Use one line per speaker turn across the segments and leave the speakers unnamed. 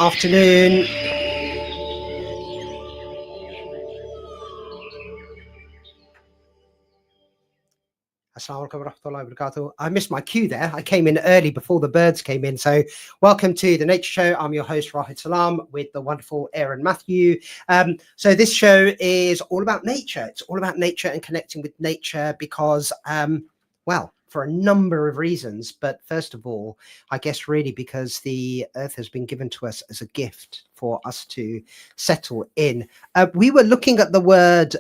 Afternoon. Assalamu alaikum warahmatullahi wabarakatuh. I missed my cue there. I came in early before the birds came in. So welcome to the Nature Show. I'm your host, Raheed Salam, with the wonderful Aaron Matthew. So this show is all about nature. It's all about nature and connecting with nature because, well, for a number of reasons. But first of all, I guess really because the earth has been given to us as a gift for us to settle in. We were looking at the word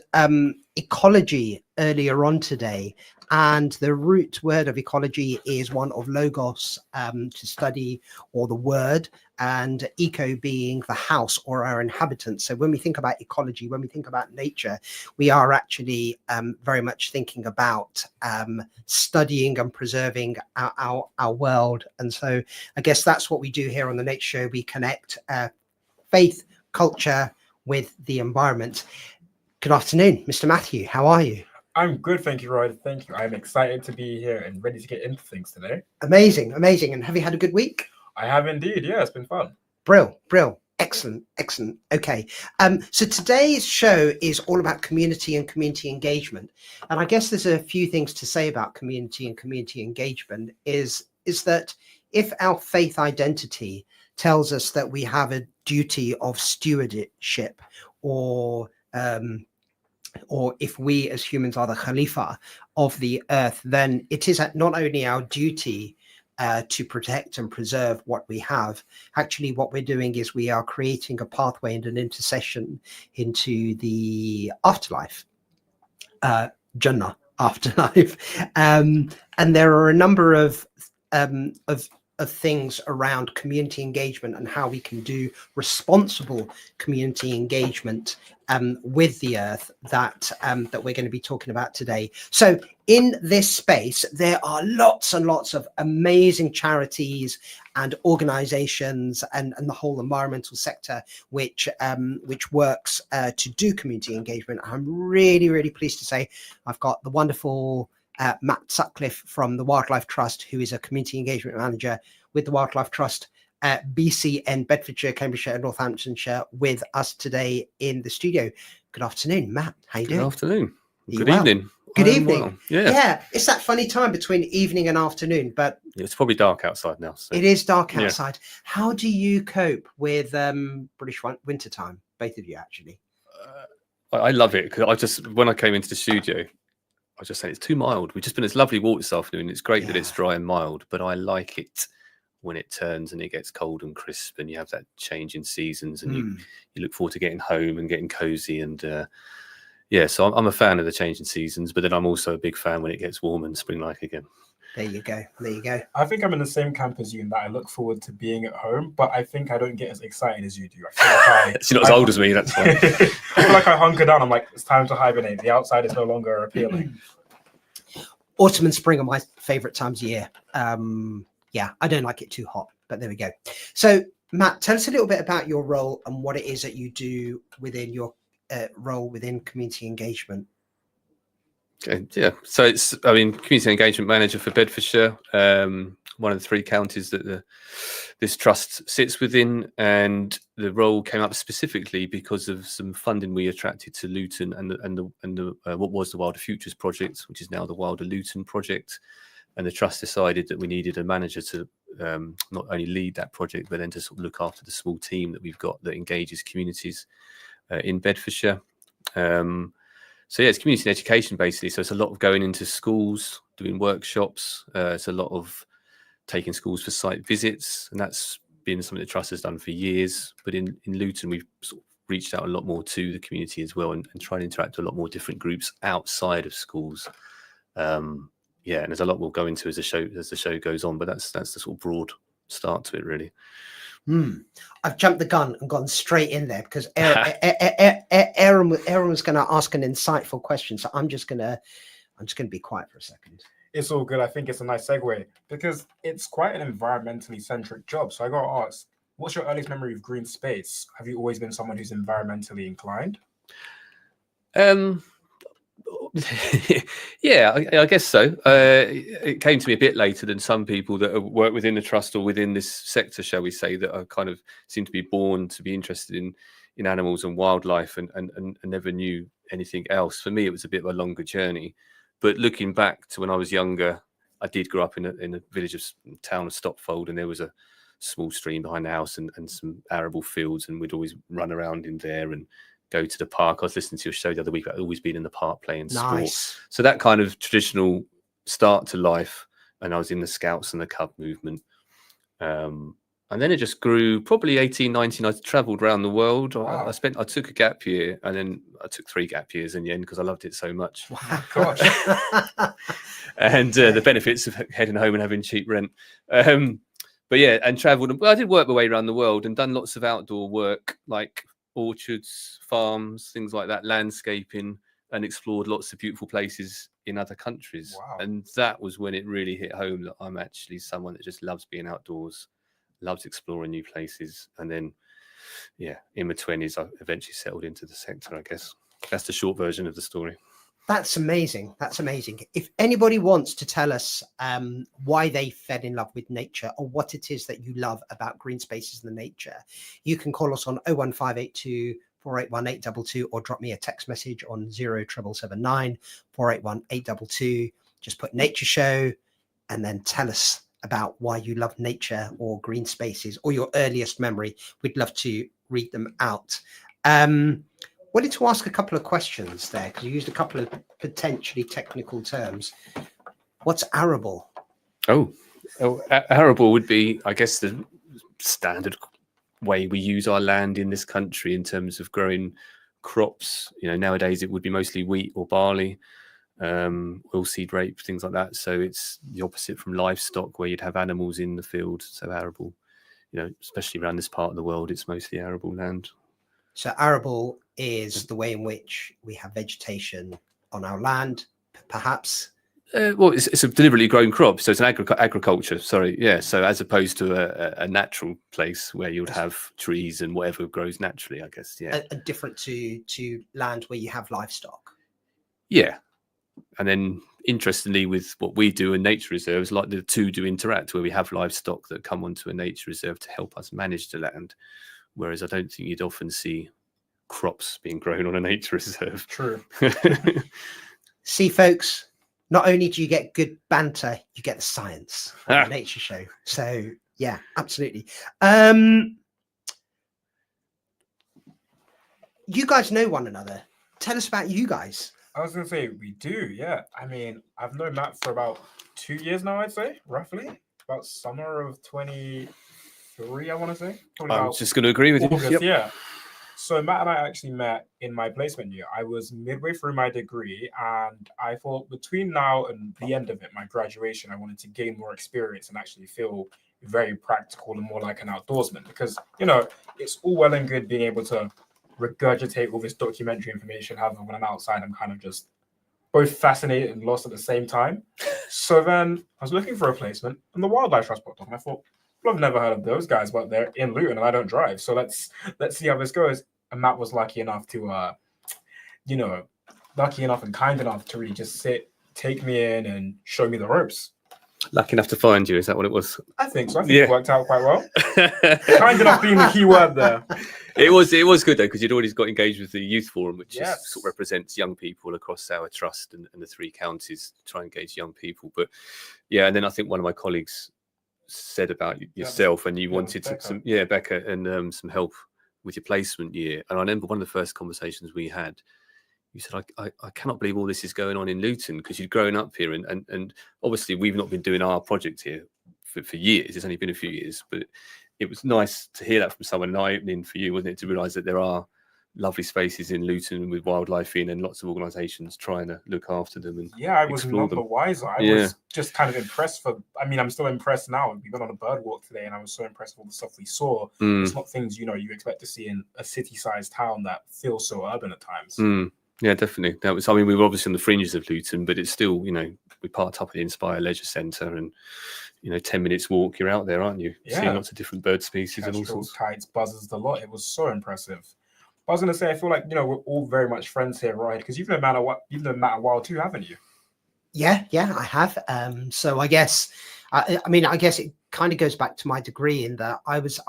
ecology earlier on today. And the root word of ecology is one of logos, to study, or the word, and eco being the house or our inhabitants. So when we think about ecology, when we think about nature, we are actually very much thinking about studying and preserving our world. And so I guess that's what we do here on the Nature Show. We connect faith, culture with the environment. Good afternoon, Mr. Matthew. How are you?
I'm good, thank you, Roy. Thank you. I'm excited to be here and ready to get into things today.
Amazing, amazing. And have you had a good week?
I have indeed. Yeah, it's been fun.
Brill. Excellent. Okay. So today's show is all about community and community engagement. And I guess there's a few things to say about community and community engagement is that if our faith identity tells us that we have a duty of stewardship, or if we as humans are the Khalifa of the earth, then it is not only our duty to protect and preserve what we have. Actually, what we're doing is we are creating a pathway and an intercession into the afterlife, Jannah afterlife. And there are a number of things around community engagement and how we can do responsible community engagement with the earth that we're going to be talking about today. So in this space, there are lots and lots of amazing charities and organizations and the whole environmental sector which works to do community engagement. I'm really pleased to say I've got the wonderful Matt Sutcliffe from the Wildlife Trust, who is a community engagement manager with the Wildlife Trust BCN, Bedfordshire, Cambridgeshire and Northamptonshire, with us today in the studio. Good afternoon, Matt. How you doing?
Good afternoon. Good
well?
evening.
Good evening.
Well.
Yeah, it's that funny time between evening and afternoon, but
it's probably dark outside now. So.
It is dark outside. Yeah. How do you cope with British winter time? Both of you, actually.
I love it because when I came into the studio, I just said it's too mild. We've just been this lovely walk this afternoon. It's great that it's dry and mild, but I like it when it turns and it gets cold and crisp, and you have that change in seasons, and you look forward to getting home and getting cozy. And so I'm a fan of the change in seasons, but then I'm also a big fan when it gets warm and spring-like again.
There you go.
I think I'm in the same camp as you in that I look forward to being at home, but I think I don't get as excited as you do. I feel like
you're not as old as me, that's fine.
I feel like I hunker down. I'm like, it's time to hibernate. The outside is no longer appealing.
Autumn and spring are my favorite times of year. I don't like it too hot, but there we go. So Matt, tell us a little bit about your role and what it is that you do within your role within community engagement.
Okay, yeah. So community engagement manager for Bedfordshire, one of the three counties that this trust sits within, and the role came up specifically because of some funding we attracted to Luton and what was the Wilder Futures project, which is now the Wilder Luton project, and the trust decided that we needed a manager to not only lead that project, but then to sort of look after the small team that we've got that engages communities in Bedfordshire. So it's community and education basically. So it's a lot of going into schools, doing workshops. It's a lot of taking schools for site visits, and that's been something the trust has done for years. But in Luton, we've sort of reached out a lot more to the community as well, and try to interact with a lot more different groups outside of schools. And there's a lot we'll go into as the show goes on. But that's the sort of broad start to it, really.
I've jumped the gun and gone straight in there because Aaron was going to ask an insightful question, so I'm just going to be quiet for a second.
It's all good. I think it's a nice segue because it's quite an environmentally centric job. So I got to ask, what's your earliest memory of green space? Have you always been someone who's environmentally inclined?
Yeah, I guess so. It came to me a bit later than some people that work within the trust or within this sector, shall we say, that are kind of seem to be born to be interested in animals and wildlife and never knew anything else. For me, it was a bit of a longer journey. But looking back to when I was younger, I did grow up in a village town of Stopfold, and there was a small stream behind the house and some arable fields, and we'd always run around in there and go to the park. I was listening to your show the other week. I'd always been in the park playing sport. So that kind of traditional start to life. And I was in the Scouts and the Cub movement. And then it just grew. Probably 18, 19, I travelled around the world.
Wow.
I took a gap year, and then I took 3 gap years in the end because I loved it so much.
Wow.
Gosh.
And the benefits of heading home and having cheap rent. But yeah, and travelled. Well, I did work my way around the world and done lots of outdoor work, like orchards, farms, things like that, landscaping, and explored lots of beautiful places in other countries.
Wow.
And that was when it really hit home that I'm actually someone that just loves being outdoors, loves exploring new places. And then, yeah, in my 20s, I eventually settled into the sector, I guess. That's the short version of the story.
That's amazing. That's amazing. If anybody wants to tell us why they fell in love with nature or what it is that you love about green spaces and the nature, you can call us on 01582 481 822 or drop me a text message on 07779 481 822. Just put nature show and then tell us about why you love nature or green spaces or your earliest memory. We'd love to read them out. Wanted to ask a couple of questions there because you used a couple of potentially technical terms. What's arable?
Arable would be, I guess, the standard way we use our land in this country in terms of growing crops. You know, nowadays it would be mostly wheat or barley, oilseed rape, things like that. So it's the opposite from livestock, where you'd have animals in the field. So arable, you know, especially around this part of the world, it's mostly arable land.
So arable is the way in which we have vegetation on our land, perhaps.
Well, it's a deliberately grown crop, so it's an agriculture. Sorry, yeah. So as opposed to a natural place where you would have trees and whatever grows naturally, I guess. Yeah.
And different to land where you have livestock.
Yeah, and then interestingly, with what we do in nature reserves, like the two do interact, where we have livestock that come onto a nature reserve to help us manage the land. Whereas I don't think you'd often see crops being grown on a nature reserve.
True.
See, folks, not only do you get good banter, you get the science on the nature show. So, yeah, absolutely. You guys know one another. Tell us about you guys.
I was going to say, we do, yeah. I mean, I've known Matt for about 2 years now, I'd say, roughly. About summer of 23, I want to say.
I was just going to agree with
August,
you. Yep.
Yeah. So Matt and I actually met in my placement year. I was midway through my degree, and I thought between now and the end of it, my graduation, I wanted to gain more experience and actually feel very practical and more like an outdoorsman. Because, you know, it's all well and good being able to regurgitate all this documentary information. However, when I'm outside, I'm kind of just both fascinated and lost at the same time. So then I was looking for a placement, and the Wildlife Trust popped up, and I thought, well, I've never heard of those guys, but they're in Luton and I don't drive. So let's see how this goes. And Matt was lucky enough to, lucky enough and kind enough to really just take me in and show me the ropes.
Lucky enough to find you, is that what it was?
I think so. I think it worked out quite well. Kind enough being the key word there.
It was good though, because you'd already got engaged with the Youth Forum, which sort of represents young people across our trust and the 3 counties to try and engage young people. But yeah, and then I think one of my colleagues said about yourself, and you wanted Becca, and some help with your placement year. And I remember one of the first conversations we had, you said, I cannot believe all this is going on in Luton, because you'd grown up here, and obviously we've not been doing our project here for years. It's only been a few years, but it was nice to hear that from someone, an eye-opening for you, wasn't it, to realise that there are lovely spaces in Luton with wildlife in, and lots of organisations trying to look after them. And
I was none the wiser. I was just kind of impressed. I'm still impressed now. We went on a bird walk today, and I was so impressed with all the stuff we saw. It's not things you expect to see in a city-sized town that feels so urban at times.
Yeah, definitely. We were obviously on the fringes of Luton, but it's still, we parked up at the Inspire Leisure Centre, and 10 minutes walk, you're out there, aren't you?
Yeah.
Seeing lots of different bird species and all sorts.
Kites, buzzards, the lot. It was so impressive. I was going to say, I feel like, we're all very much friends here, right? Because you've known Matt a while too, haven't you?
Yeah, I have. So I guess, I mean, I guess it kind of goes back to my degree in that I was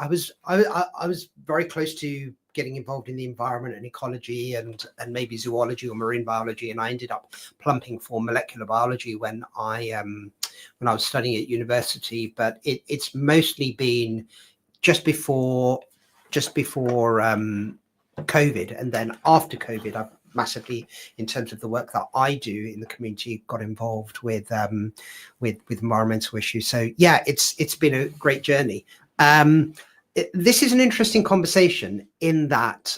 very close to getting involved in the environment and ecology and maybe zoology or marine biology, and I ended up plumping for molecular biology when I was studying at university. But it's mostly been just before COVID, and then after COVID, I've massively, in terms of the work that I do in the community, got involved with environmental issues. So yeah, it's been a great journey. This is an interesting conversation in that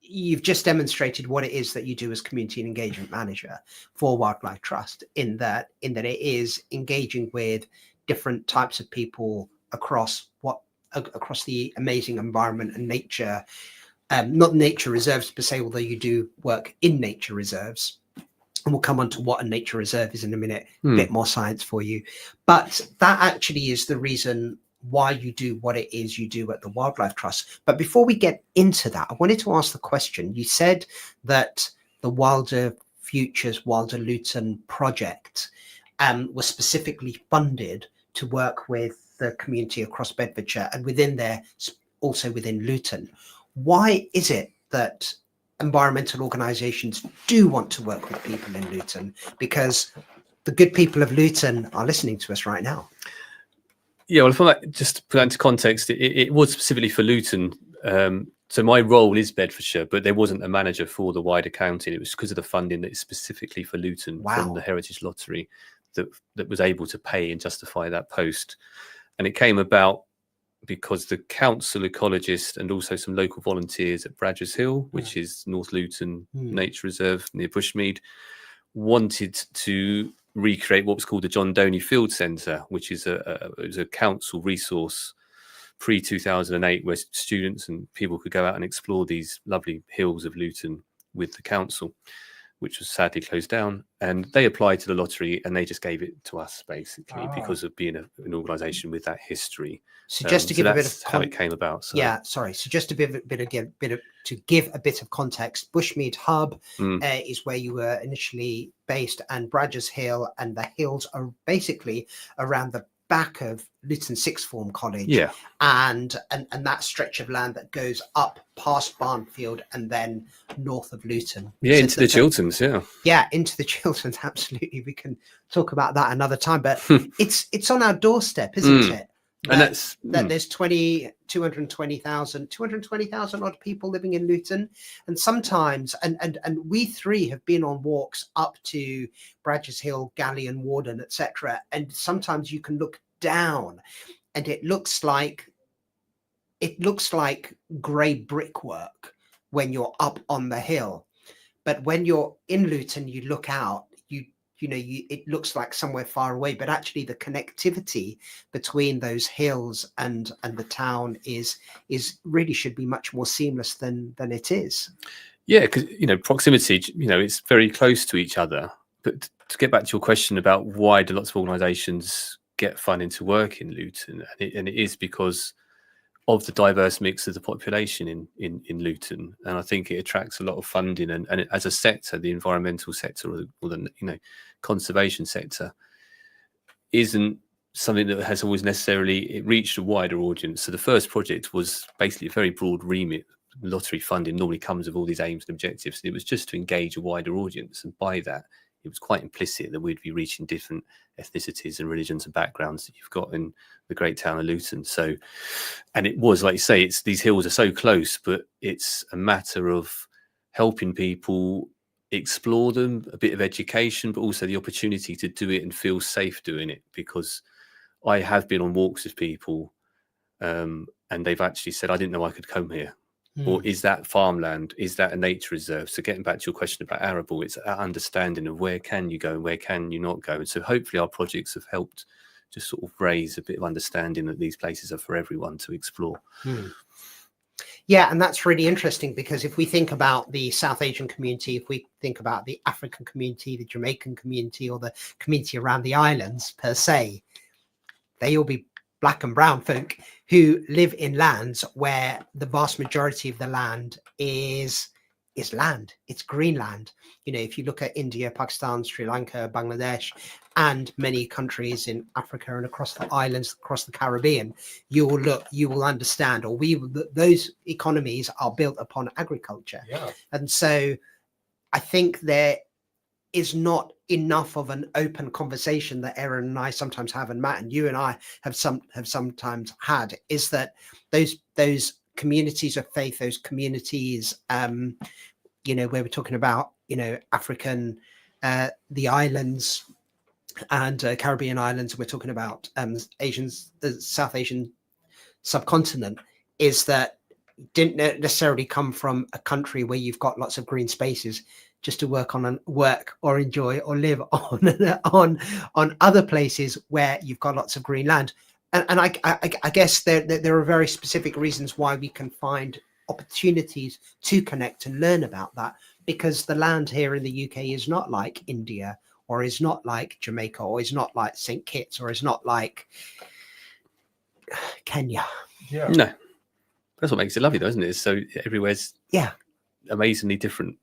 you've just demonstrated what it is that you do as community and engagement manager for Wildlife Trust, in that it is engaging with different types of people across the amazing environment and nature. Not nature reserves per se, although you do work in nature reserves. And we'll come on to what a nature reserve is in a minute, a bit more science for you. But that actually is the reason why you do what it is you do at the Wildlife Trust. But before we get into that, I wanted to ask the question. You said that the Wilder Futures, Wilder Luton project was specifically funded to work with the community across Bedfordshire, and within there, also within Luton. Why is it that environmental organisations do want to work with people in Luton? Because the good people of Luton are listening to us right now.
Yeah, well, I feel like, just to put that into context, it was specifically for Luton. So my role is Bedfordshire, but there wasn't a manager for the wider county. It was because of the funding that is specifically for Luton from the Heritage Lottery that was able to pay and justify that post. And it came about because the council ecologist and also some local volunteers at Bradgers Hill, which is North Luton Nature Reserve near Bushmead, wanted to recreate what was called the John Doney Field Centre, which is it was a council resource pre-2008 where students and people could go out and explore these lovely hills of Luton with the council, which was sadly closed down. And they applied to the lottery and they just gave it to us, basically, because of being an organisation with that history.
So just to give a bit of
how it came about. So.
Yeah, sorry. So just to give a bit of context, Bushmead Hub is where you were initially based, and Bradgers Hill, and the hills are basically around the back of Luton Sixth Form College, and that stretch of land that goes up past Barnfield and then north of Luton.
Yeah, into the Chilterns,
into the Chilterns. Absolutely, we can talk about that another time. But it's on our doorstep, isn't it?
And
there's 220,000 odd people living in Luton, and sometimes and we three have been on walks up to Bradgers Hill, Galley and Warden, etc. And sometimes you can look down and it looks like grey brickwork when you're up on the hill, but when you're in Luton, you look out, it looks like somewhere far away, but actually the connectivity between those hills and the town is really should be much more seamless than it is.
Yeah, because proximity, it's very close to each other. But to get back to your question about why do lots of organisations get funding to work in Luton, and it is because of the diverse mix of the population in Luton, and I think it attracts a lot of funding. And as a sector, the environmental sector or the conservation sector isn't something that has always necessarily reached a wider audience. So the first project was basically a very broad remit. Lottery funding normally comes with all these aims and objectives. It was just to engage a wider audience, and by that, it was quite implicit that we'd be reaching different ethnicities and religions and backgrounds that you've got in the great town of Luton. So, and it was, like you say, these hills are so close, but it's a matter of helping people explore them, a bit of education, but also the opportunity to do it and feel safe doing it. Because I have been on walks with people and they've actually said, I didn't know I could come here. Or is that farmland? Is that a nature reserve? So getting back to your question about arable, it's that understanding of where can you go and where can you not go. And so hopefully our projects have helped just sort of raise a bit of understanding that these places are for everyone to explore.
Yeah, and that's really interesting, because if we think about the South Asian community, if we think about the African community, the Jamaican community, or the community around the islands per se, they all be black and brown folk who live in lands where the vast majority of the land is land. It's green land. You know, if you look at India, Pakistan, Sri Lanka, Bangladesh, and many countries in Africa and across the islands, across the Caribbean, you will understand, or those economies are built upon agriculture.
Yeah.
And so I think there is not enough of an open conversation that Aaron and I sometimes have, and Matt and you and I have sometimes had, is that those communities of faith, those communities, you know, where we're talking about, you know, African, the islands and Caribbean islands, we're talking about South Asian subcontinent, is that didn't necessarily come from a country where you've got lots of green spaces just to work or enjoy or live on other places where you've got lots of green land. And I guess there are very specific reasons why we can find opportunities to connect and learn about that, because the land here in the UK is not like India, or is not like Jamaica, or is not like St. Kitts, or is not like Kenya.
Yeah.
No, that's what makes it lovely, though, isn't it? So everywhere's amazingly different.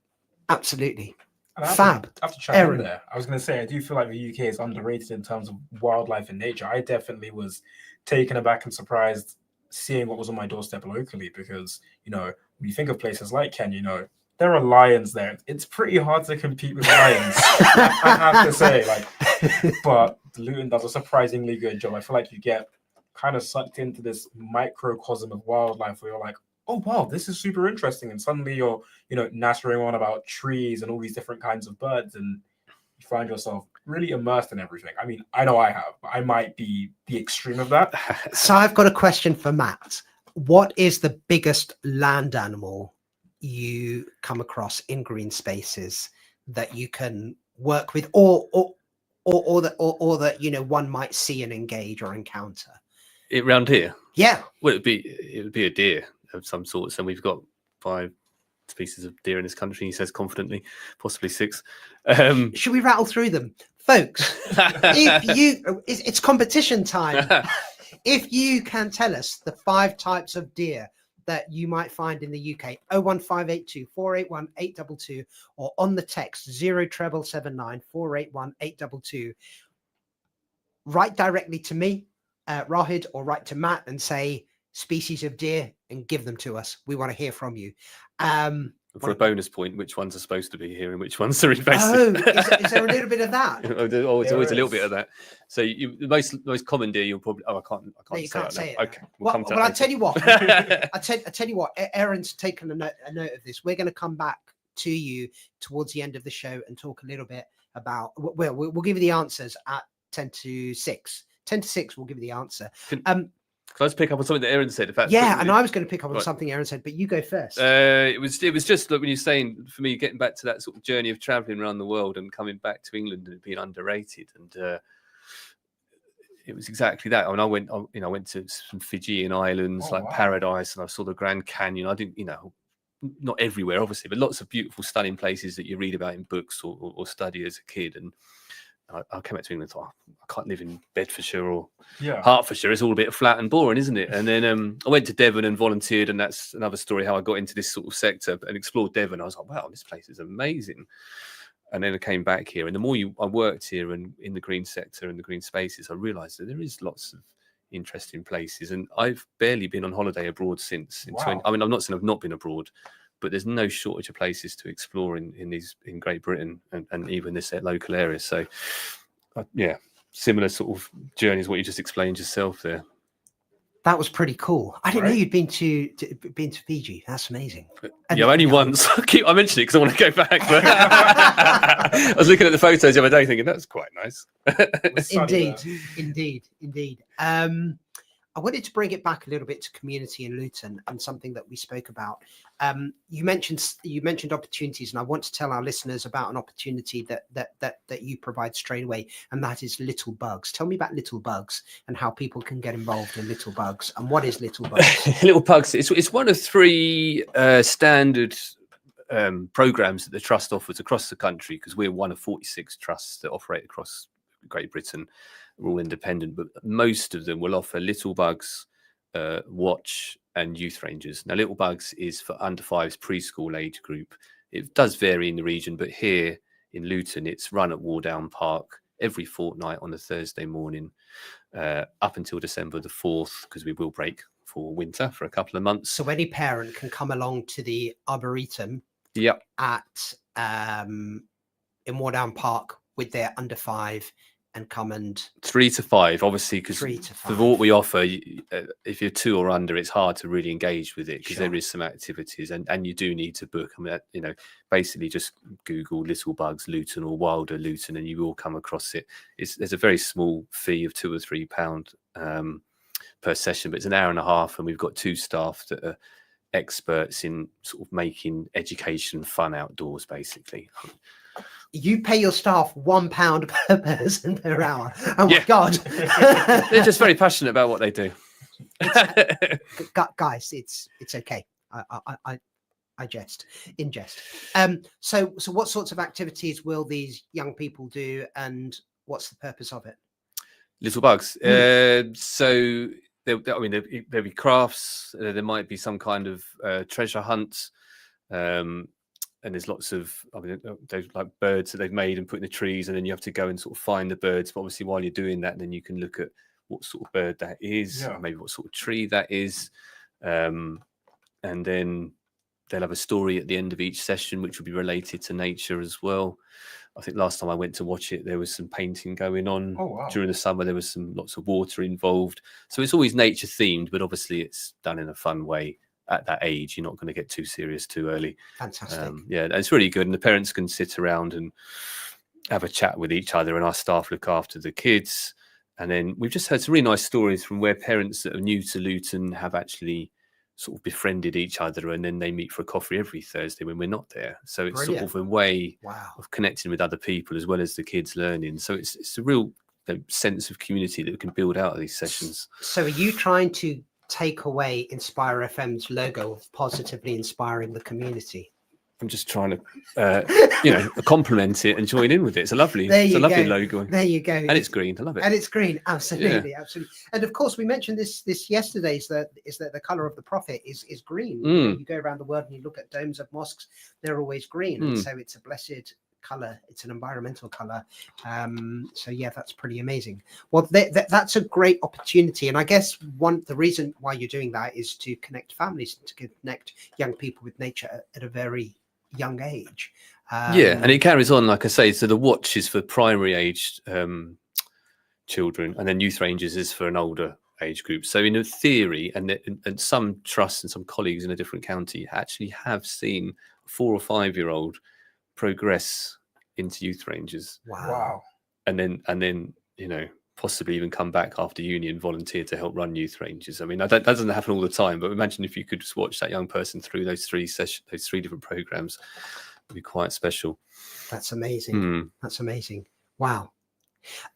Absolutely.
And
Fab.
I have to chime in there. I was going to say, I do feel like the UK is underrated in terms of wildlife and nature. I definitely was taken aback and surprised seeing what was on my doorstep locally, because, you know, when you think of places like Kenya, you know, there are lions there. It's pretty hard to compete with lions, I have to say. Like, but Luton does a surprisingly good job. I feel like you get kind of sucked into this microcosm of wildlife where you're like, oh wow, this is super interesting, and suddenly you're, you know, nattering on about trees and all these different kinds of birds, and you find yourself really immersed in everything. I mean, I know I have, but I might be the extreme of that.
So I've got a question for Matt. What is the biggest land animal you come across in green spaces that you can work with, or that you know, one might see and engage or encounter?
Around here?
Yeah.
Well, it would be a deer of some sorts, and we've got 5 species of deer in this country, he says confidently, possibly 6.
Should we rattle through them, folks? It's competition time. If you can tell us the 5 types of deer that you might find in the UK, 01582 481 822, or on the text 07779 481 822, write directly to me, Raheed, or write to Matt and say species of deer and give them to us. We want to hear from you.
For a bonus point, which ones are supposed to be here and which ones are invasive?
Oh, is there a little bit of that?
Oh, it's always a little bit of that. So the most common deer you'll probably. Oh, I can't.
No, you can't say it.
Okay.
Well, I tell you what. I tell you what. Aaron's taken a note of this. We're going to come back to you towards the end of the show and talk a little bit about. We'll give you the answers at 10 to 6. 10 to 6. We'll give you the answer.
Can I just pick up on something that Aaron said? If that's
and I was going to pick up on something Aaron said, but you go first.
It was just like when you're saying, for me, getting back to that sort of journey of traveling around the world and coming back to England and it being underrated, and it was exactly that. I mean, I went to some Fijian islands Paradise, and I saw the Grand Canyon. I didn't, not everywhere, obviously, but lots of beautiful, stunning places that you read about in books or study as a kid. And I came back to England and thought, I can't live in Bedfordshire or Hertfordshire. It's all a bit flat and boring, isn't it? And then I went to Devon and volunteered, and that's another story how I got into this sort of sector and explored Devon. I was like, wow, this place is amazing. And then I came back here, and the more I worked here and in the green sector and the green spaces, I realised that there is lots of interesting places. And I've barely been on holiday abroad since. I mean, I'm not saying I've not been abroad, but there's no shortage of places to explore in Great Britain and even this local area. So, similar sort of journey as what you just explained yourself there.
That was pretty cool. I didn't know you'd been to Fiji. That's amazing.
Only once. I mentioned it because I want to go back. But I was looking at the photos the other day thinking, that's quite nice.
Indeed. I wanted to bring it back a little bit to community in Luton and something that we spoke about. You mentioned opportunities, and I want to tell our listeners about an opportunity that you provide straight away, and that is Little Bugs. Tell me about Little Bugs and how people can get involved in Little Bugs, and what is Little Bugs?
Little Bugs, it's one of 3 standard programs that the trust offers across the country, because we're one of 46 trusts that operate across Great Britain. are all independent, but most of them will offer Little Bugs, Watch, and Youth Rangers. Now, Little Bugs is for under fives preschool age group. It does vary in the region, but here in Luton, it's run at Wardown Park every fortnight on a Thursday morning, up until December the 4th, because we will break for winter for a couple of months.
So any parent can come along to the Arboretum at in Wardown Park with their under 5 and come and
3 to 5, obviously, because
3 to
for
5.
what we offer, if you're 2 or under, it's hard to really engage with it because
Sure.
there is some activities and you do need to book. I mean, you know, basically just Google Little Bugs Luton or Wilder Luton and you will come across it. There's a very small fee of £2 or £3 per session, but it's an hour and a half, and we've got 2 staff that are experts in sort of making education fun outdoors, basically.
You pay your staff £1 per person per hour. Oh my
Yeah.
God.
They're just very passionate about what they do.
Guys, it's okay. I jest, in jest. So what sorts of activities will these young people do, and what's the purpose of it?
Little Bugs. So there'll be crafts. There might be some kind of treasure hunt. And there's lots of, those like birds that they've made and put in the trees, and then you have to go and sort of find the birds. But obviously, while you're doing that, then you can look at what sort of bird that is, maybe what sort of tree that is, and then they'll have a story at the end of each session, which will be related to nature as well. I think last time I went to watch it, there was some painting going on.
Oh, wow.
During the summer. There was lots of water involved, so it's always nature themed, but obviously it's done in a fun way. At that age, you're not going to get too serious too early.
Fantastic.
Yeah, it's really good, and the parents can sit around and have a chat with each other, and our staff look after the kids. And then we've just heard some really nice stories from where parents that are new to Luton have actually sort of befriended each other, and then they meet for a coffee every Thursday when we're not there. So it's
Brilliant.
sort of a way
Wow.
of connecting with other people as well as the kids learning. So it's a real sense of community that we can build out of these sessions.
So are you trying to take away Inspire FM's logo of positively inspiring the community?
I'm just trying to, compliment it and join in with it. It's a lovely logo.
There you go.
And it's green. I love it.
And it's green. Absolutely, absolutely. And of course, we mentioned this yesterday. Is that the color of the prophet is green. You go around the world and you look at domes of mosques; they're always green. And so it's a blessed color. It's an environmental color. So yeah, that's pretty amazing. Well, that's a great opportunity, and I guess the reason why you're doing that is to connect families, to connect young people with nature at a very young age.
And it carries on, like I say. So the watch is for primary aged children, and then Youth Rangers is for an older age group. So in a theory, and some trusts and some colleagues in a different county actually have seen 4 or 5 year old progress into Youth Rangers.
Wow.
And then possibly even come back after uni and volunteer to help run Youth Rangers. I mean, that doesn't happen all the time, but imagine if you could just watch that young person through those 3 different programs. It'd be quite special.
That's amazing. That's amazing. Wow.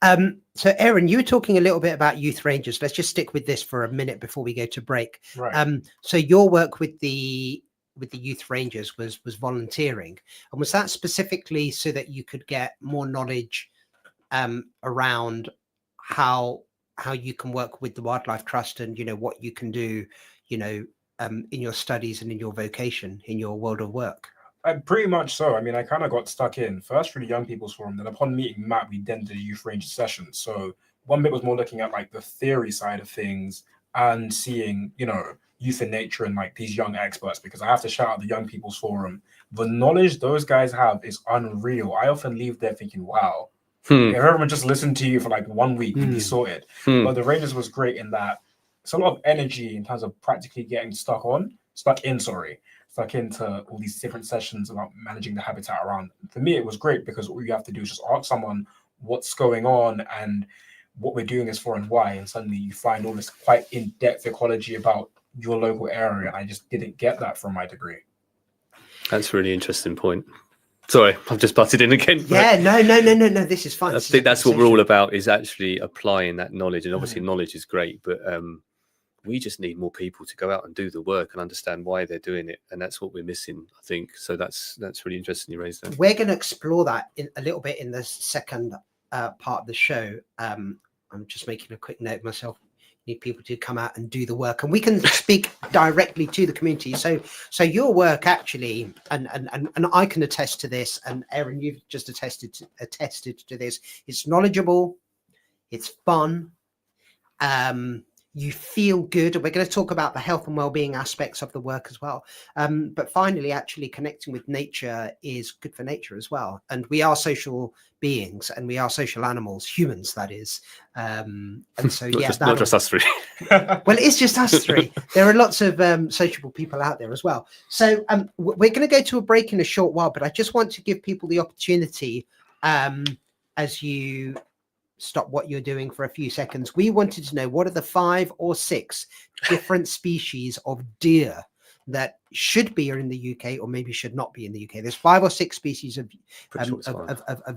So Aaron, you were talking a little bit about Youth Rangers. Let's just stick with this for a minute before we go to break.
Right.
So your work with the Youth Rangers was volunteering, and was that specifically so that you could get more knowledge around how you can work with the Wildlife Trust, and what you can do in your studies and in your vocation, in your world of work?
Pretty much so. I mean, I kind of got stuck in first through the Young People's Forum. Then upon meeting Matt, we then did a Youth Ranger session. So one bit was more looking at like the theory side of things and seeing, youth in nature and like these young experts, because I have to shout out the Young People's Forum. The knowledge those guys have is unreal. I often leave there thinking, wow, if everyone just listened to you for like 1 week, we'd be sorted. But the Rangers was great in that it's a lot of energy in terms of practically getting stuck into all these different sessions about managing the habitat around. For me, it was great because all you have to do is just ask someone what's going on and what we're doing is for and why, and suddenly you find all this quite in-depth ecology about your local area. I just didn't get that from my degree.
That's a really interesting point. Sorry, I've just butted in again.
Yeah, no, this is fine.
I think that's what we're all about, is actually applying that knowledge. And obviously knowledge is great, but we just need more people to go out and do the work and understand why they're doing it. And that's what we're missing, I think. So that's really interesting you raised that.
We're going to explore that a little bit in the second part of the show. I'm just making a quick note myself. Need people to come out and do the work, and we can speak directly to the community. So your work actually, and I can attest to this, and Aaron, you've just attested to this. It's knowledgeable, it's fun, you feel good, and we're going to talk about the health and well-being aspects of the work as well. But finally, actually connecting with nature is good for nature as well. And we are social beings, and we are social animals, humans, that is. And so,
not just us three.
Well, it's just us three. There are lots of sociable people out there as well. So we're going to go to a break in a short while, but I just want to give people the opportunity, as you stop what you're doing for a few seconds. We wanted to know, what are the 5 or 6 different species of deer that should be in the UK or maybe should not be in the UK? There's 5 or 6 species of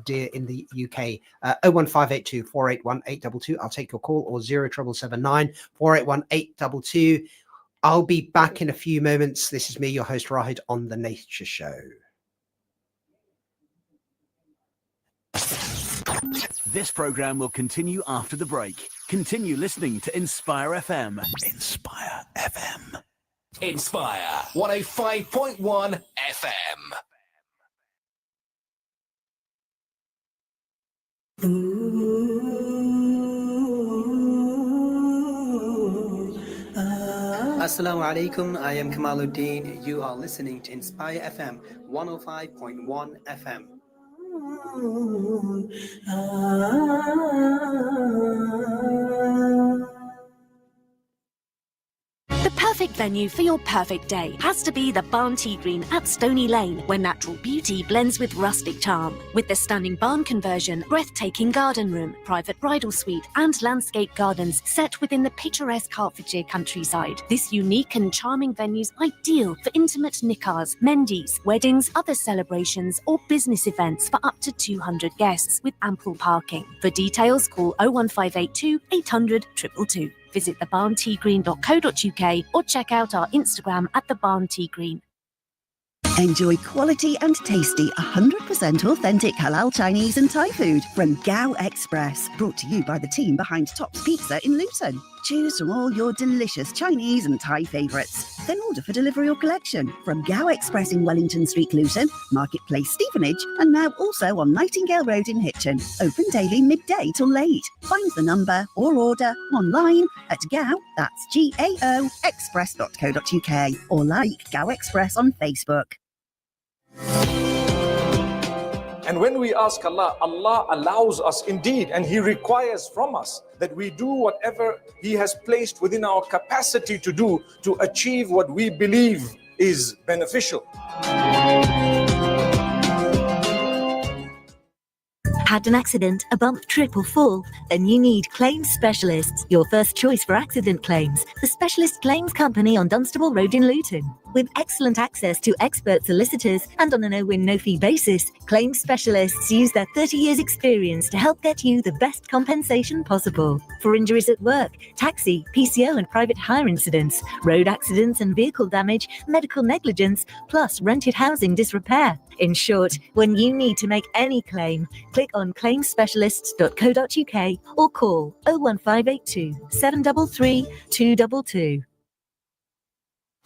deer in the UK. 01582 481 822. I'll take your call, or 07779 481 822. I'll be back in a few moments. This is me, your host Raheed, on The Nature Show.
This program will continue after the break. Continue listening to Inspire FM. Inspire FM.
Inspire 105.1 FM.
Assalamu alaikum, I am Kamaluddin. You are listening to Inspire FM 105.1 FM.
The perfect venue for your perfect day has to be the Barn Tea Green at Stony Lane, where natural beauty blends with rustic charm. With the stunning barn conversion, breathtaking garden room, private bridal suite, and landscape gardens set within the picturesque Hertfordshire countryside, this unique and charming venue is ideal for intimate nikahs, mendis, weddings, other celebrations, or business events for up to 200 guests with ample parking. For details, call 01582 800 222. Visit thebarnteagreen.co.uk or check out our Instagram at thebarnteagreen.
Enjoy quality and tasty 100% authentic halal Chinese and Thai food from Gao Express, brought to you by the team behind Tops Pizza in Luton. Choose from all your delicious Chinese and Thai favourites. Then order for delivery or collection from Gao Express in Wellington Street, Luton, Marketplace, Stevenage, and now also on Nightingale Road in Hitchin. Open daily midday till late. Find the number or order online at Gao, that's GAO, express.co.uk, or like Gao Express on Facebook.
And when we ask Allah, Allah allows us indeed, and He requires from us that we do whatever He has placed within our capacity to do to achieve what we believe is beneficial.
Had an accident, a bump, trip or fall? Then you need Claims Specialists, your first choice for accident claims. The specialist claims company on Dunstable Road in Luton. With excellent access to expert solicitors and on a no-win, no-fee basis, Claims Specialists use their 30 years experience to help get you the best compensation possible. For injuries at work, taxi, PCO and private hire incidents, road accidents and vehicle damage, medical negligence, plus rented housing disrepair. In short, when you need to make any claim, click on claimspecialists.co.uk or call 01582 733 222.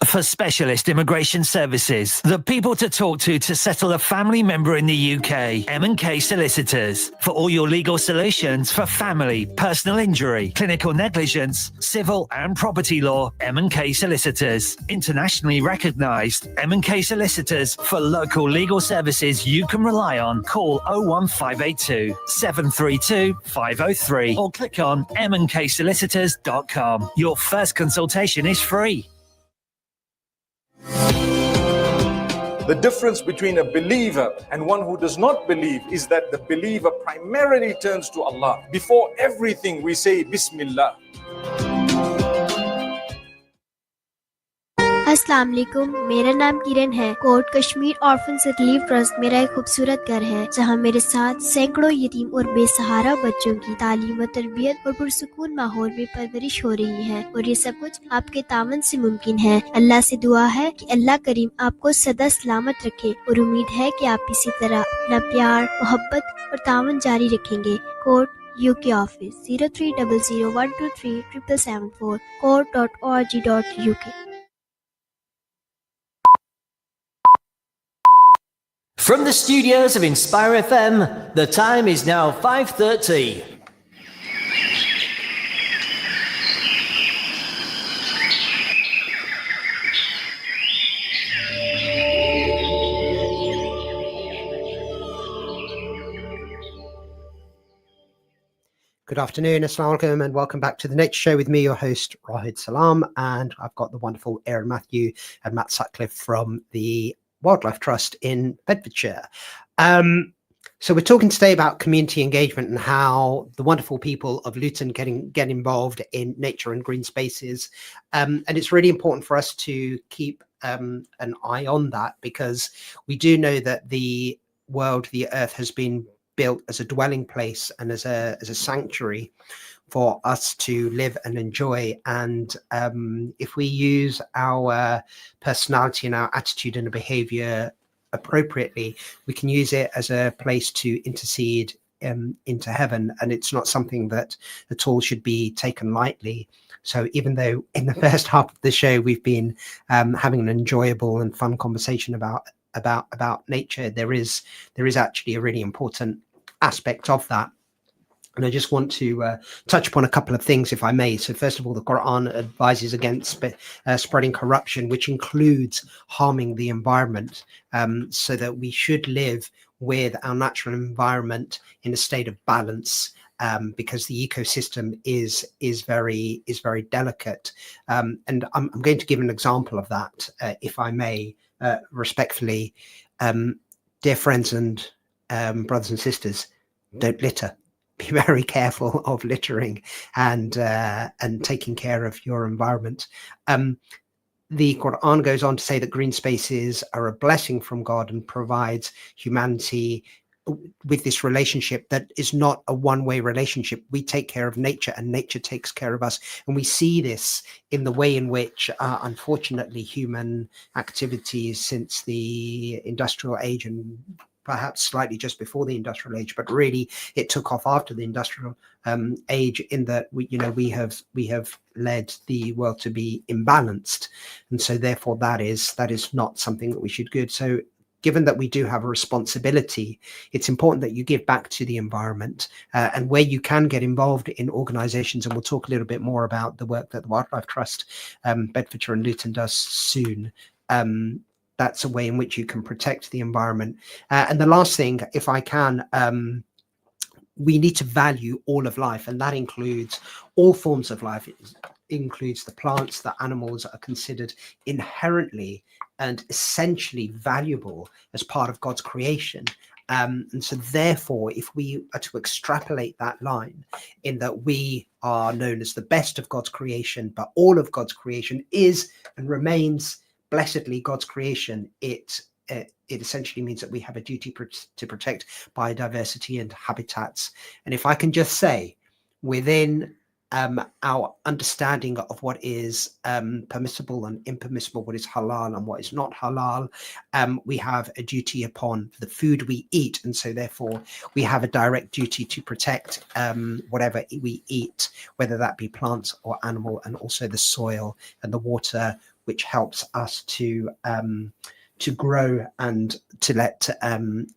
For specialist immigration services, the people to talk to settle a family member in the UK, M&K Solicitors. For all your legal solutions for family, personal injury, clinical negligence, civil and property law, M&K Solicitors. Internationally recognised, M&K Solicitors for local legal services you can rely on. Call 01582 732 503 or click on mnksolicitors.com. Your first consultation is free.
The difference between a believer and one who does not believe is that the believer primarily turns to Allah. Before everything, we say Bismillah.
अस्सलाम वालेकुम, मेरा नाम किरण है। कोट Kashmir orphan relief trust मेरा एक खूबसूरत घर है, जहां मेरे साथ सैकड़ों यतीम और बेसहारा बच्चों की तालीम व तरबियत और पुरसुकून माहौल में परवरिश हो रही है, और ये सब कुछ आपके तावन से मुमकिन है। अल्लाह से दुआ है कि अल्लाह करीम आपको सदा सलामत रखे, और उम्मीद है कि आप इसी तरह अपना प्यार, मोहब्बत और तावन जारी रखेंगे। कोट UK office 0300123774 code.org.uk.
From the studios of Inspire FM, the time is now 5:30.
Good afternoon, Assalamu alaikum, and welcome back to the Nature Show with me, your host, Raheed Salam. And I've got the wonderful Aaron Matthew and Matt Sutcliffe from the Wildlife Trust in Bedfordshire. So we're talking today about community engagement and how the wonderful people of Luton get involved in nature and green spaces. And it's really important for us to keep an eye on that, because we do know that the world, the earth, has been built as a dwelling place and as a sanctuary for us to live and enjoy. And if we use our personality and our attitude and behavior appropriately, we can use it as a place to intercede into heaven. And it's not something that at all should be taken lightly. So even though in the first half of the show we've been having an enjoyable and fun conversation about nature, there is actually a really important aspect of that. And I just want to touch upon a couple of things, if I may. So first of all, the Quran advises against spreading corruption, which includes harming the environment, so that we should live with our natural environment in a state of balance, because the ecosystem is very delicate. And I'm going to give an example of that, if I may, respectfully. Dear friends and brothers and sisters, don't litter. Be very careful of littering and taking care of your environment. The Quran goes on to say that green spaces are a blessing from God and provides humanity with this relationship that is not a one-way relationship. We take care of nature and nature takes care of us. And we see this in the way in which, unfortunately, human activities since the industrial age, and perhaps slightly just before the industrial age, but really it took off after the industrial age, in that we have led the world to be imbalanced. And so therefore that is not something that we should do. So given that we do have a responsibility, it's important that you give back to the environment, and where you can get involved in organizations, and we'll talk a little bit more about the work that the Wildlife Trust, Bedfordshire and Luton does soon. That's a way in which you can protect the environment. And the last thing, if I can, we need to value all of life, and that includes all forms of life. It includes the plants, the animals are considered inherently and essentially valuable as part of God's creation. And so therefore, if we are to extrapolate that line, in that we are known as the best of God's creation, but all of God's creation is and remains blessedly God's creation, it essentially means that we have a duty to protect biodiversity and habitats. And if I can just say, within our understanding of what is permissible and impermissible, what is halal and what is not halal, we have a duty upon the food we eat. And so therefore we have a direct duty to protect whatever we eat, whether that be plants or animal, and also the soil and the water, which helps us to grow and to let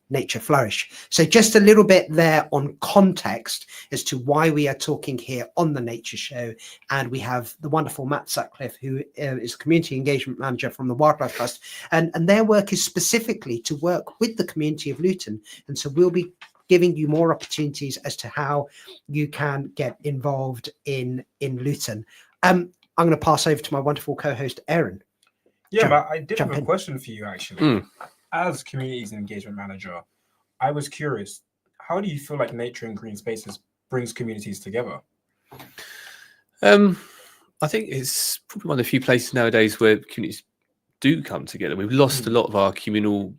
nature flourish. So just a little bit there on context as to why we are talking here on the Nature Show. And we have the wonderful Matt Sutcliffe, who is Community Engagement Manager from the Wildlife Trust. And their work is specifically to work with the community of Luton. And so we'll be giving you more opportunities as to how you can get involved in Luton. I'm going to pass over to my wonderful co-host, Aaron.
Yeah, but I did have a question for you, actually.
Mm.
As Communities Engagement Manager, I was curious, how do you feel like nature and green spaces brings communities together?
I think it's probably one of the few places nowadays where communities do come together. We've lost a lot of our communal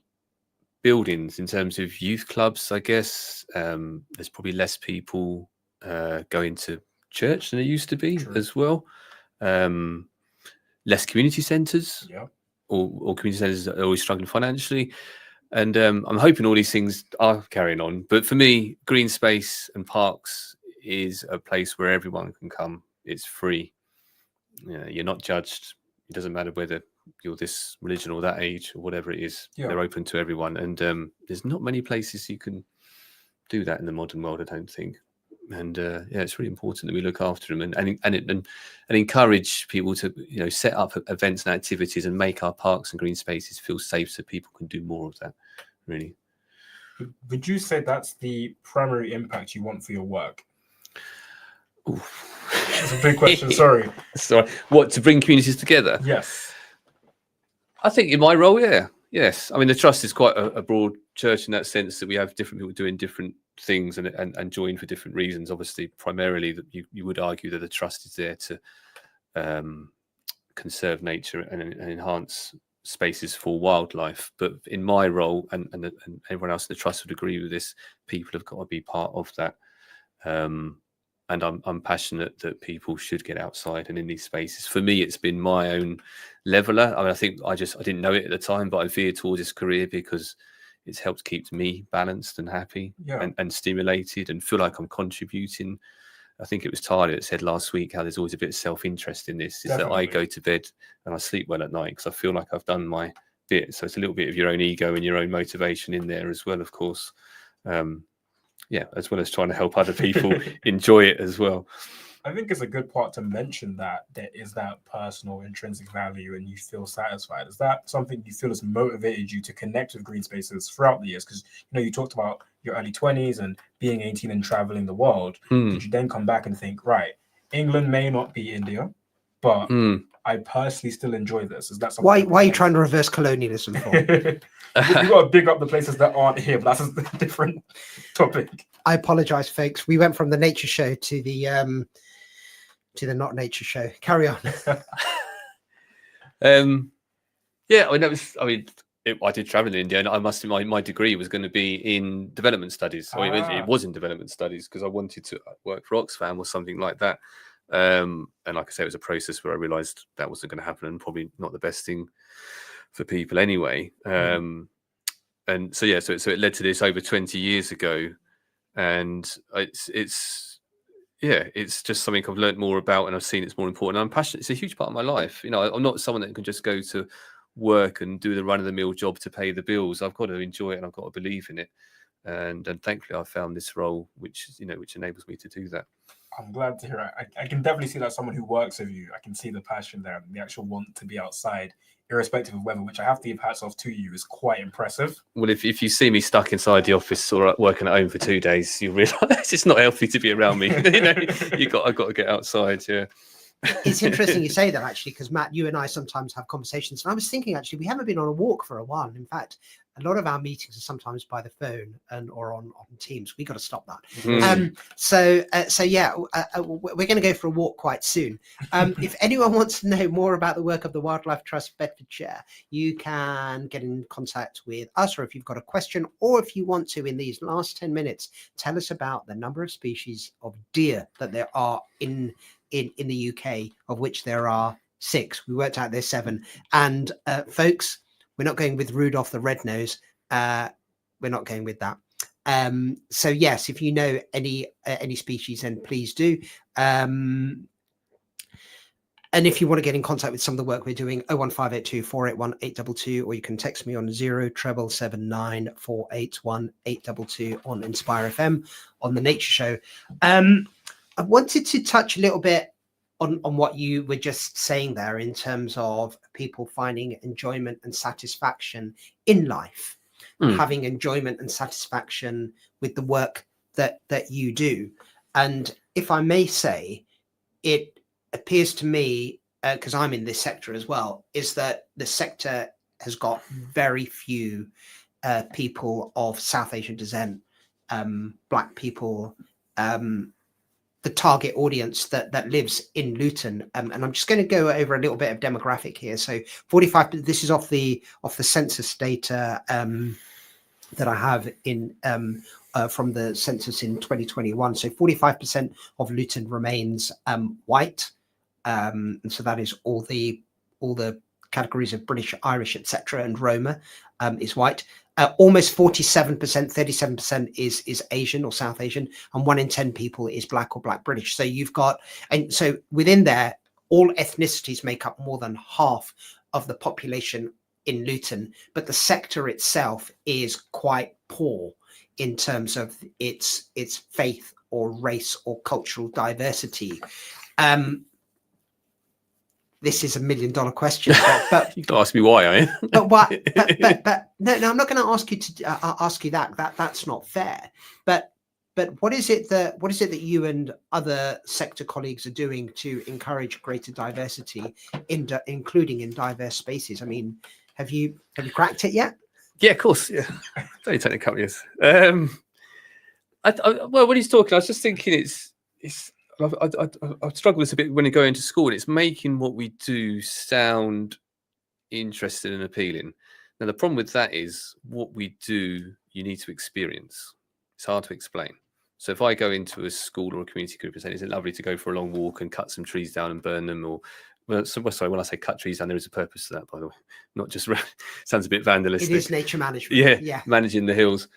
buildings in terms of youth clubs, I guess. There's probably less people going to church than there used to be as well. Less community centres, or community centres that are always struggling financially. And I'm hoping all these things are carrying on. But for me, green space and parks is a place where everyone can come. It's free. You're not judged. It doesn't matter whether you're this religion or that age or whatever it is.
Yeah.
They're open to everyone, and there's not many places you can do that in the modern world, I don't think. And it's really important that we look after them and encourage people to set up events and activities and make our parks and green spaces feel safe so people can do more of that. Really.
Would you say that's the primary impact you want for your work? That's a big question. Sorry.
What, to bring communities together?
Yes.
I think in my role, yes. I mean, the Trust is quite a broad church in that sense that we have different people doing different things and join for different reasons. Obviously, primarily, that you would argue that the Trust is there to conserve nature and enhance spaces for wildlife. But in my role, and everyone else in the Trust would agree with this, people have got to be part of that. And I'm passionate that people should get outside and in these spaces. For me, it's been my own leveler. I mean, I think I didn't know it at the time, but I veered towards this career because it's helped keep me balanced and happy and stimulated and feel like I'm contributing. I think it was Tyler that said last week how there's always a bit of self-interest in this. Is that I go to bed and I sleep well at night because I feel like I've done my bit. So it's a little bit of your own ego and your own motivation in there as well, of course. As well as trying to help other people enjoy it as well.
I think it's a good part to mention that there is that personal intrinsic value and you feel satisfied. Is that something you feel has motivated you to connect with green spaces throughout the years? Because you talked about your early 20s and being 18 and traveling the world. Did you then come back and think, right, England may not be India, but I personally still enjoy this? Is that something?
Why are you trying to reverse colonialism for?
We've got to big up the places that aren't here, but that's a different topic.
I apologize, folks. We went from the nature show to the not nature show. Carry on.
I did travel in India, and I must admit my degree was going to be in development studies. It was in development studies because I wanted to work for Oxfam or something like that. And like I say, it was a process where I realised that wasn't going to happen, and probably not the best thing for people anyway. And so it led to this over 20 years ago, and it's just something I've learned more about, and I've seen it's more important. I'm passionate. It's a huge part of my life. I'm not someone that can just go to work and do the run-of-the-mill job to pay the bills. I've got to enjoy it and I've got to believe in it. And thankfully, I found this role which enables me to do that.
I'm glad to hear it. I can definitely see that someone who works with you, I can see the passion there and the actual want to be outside, irrespective of weather, which I have to give hats off to you, is quite impressive.
Well, if you see me stuck inside the office or working at home for 2 days, you realise it's not healthy to be around me. I've got to get outside. Yeah.
It's interesting you say that, actually, because Matt, you and I sometimes have conversations, and I was thinking, actually, we haven't been on a walk for a while. In fact, a lot of our meetings are sometimes by the phone or on Teams. We got to stop that. We're going to go for a walk quite soon. If anyone wants to know more about the work of the Wildlife Trust Bedfordshire, you can get in contact with us, or if you've got a question, or if you want to, in these last 10 minutes, tell us about the number of species of deer that there are in the UK, of which there are 6. We worked out there's 7. And folks, we're not going with Rudolph the Red-Nosed. We're not going with that. So yes, if you know any species, then please do. And if you want to get in contact with some of the work we're doing, 01582 481 822, or you can text me on 07779 481 822 on Inspire FM on the Nature Show. I wanted to touch a little bit on what you were just saying there in terms of people finding enjoyment and satisfaction in life, having enjoyment and satisfaction with the work that you do. And if I may say, it appears to me, because I'm in this sector as well, is that the sector has got very few people of South Asian descent, Black people, the target audience that lives in Luton. And I'm just going to go over a little bit of demographic here. So 45, this is off the census data that I have in from the census in 2021. So 45% of Luton remains white. And so that is all the categories of British, Irish, etc., and Roma is white. Almost 47%, 37% is Asian or South Asian, and 1 in 10 people is Black or Black British. So you've got, and so within there, all ethnicities make up more than half of the population in Luton, but the sector itself is quite poor in terms of its faith or race or cultural diversity. This is $1 million question, but
you can ask me why, eh?
but what? But no, I'm not going to ask you to ask you that. That's not fair. But what is it that you and other sector colleagues are doing to encourage greater diversity, including in diverse spaces? I mean, have you cracked it yet?
Yeah, of course. Yeah, it's only taken a couple of years. Well, when he's talking, I was just thinking it's. I struggle with this a bit when you go into school, and it's making what we do sound interesting and appealing. Now, the problem with that is what we do, you need to experience. It's hard to explain. So if I go into a school or a community group and say, is it lovely to go for a long walk and cut some trees down and burn them? Or, well, sorry, when I say cut trees down, there is a purpose to that, by the way. Not just, sounds a bit vandalistic.
It is nature management.
Yeah. Managing the hills.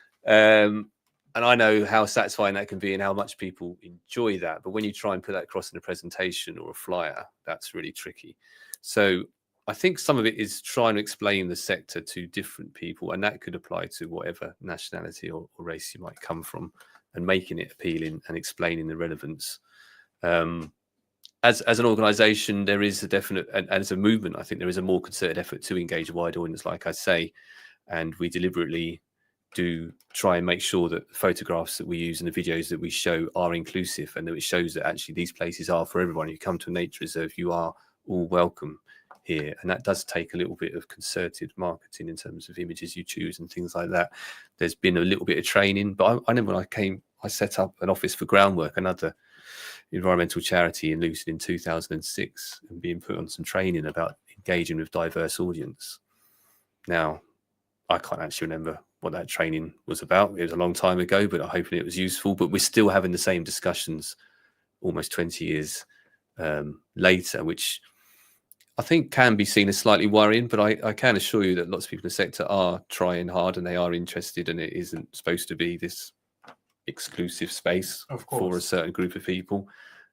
And I know how satisfying that can be and how much people enjoy that. But when you try and put that across in a presentation or a flyer, that's really tricky. So I think some of it is trying to explain the sector to different people, and that could apply to whatever nationality or race you might come from, and making it appealing and explaining the relevance. As an organisation, there is a definite, and as a movement, I think there is a more concerted effort to engage a wide audience, like I say, and we deliberately do try and make sure that the photographs that we use and the videos that we show are inclusive, and that it shows that actually these places are for everyone. You come to a nature reserve, you are all welcome here. And that does take a little bit of concerted marketing in terms of images you choose and things like that. There's been a little bit of training, but I know when I set up an office for Groundwork, another environmental charity in Luton, in 2006, and being put on some training about engaging with diverse audience. Now, I can't actually remember what that training was about. It was a long time ago, but hopefully it was useful. But we're still having the same discussions almost 20 years later, which I think can be seen as slightly worrying. But I can assure you that lots of people in the sector are trying hard and they are interested, and it isn't supposed to be this exclusive space for a certain group of people.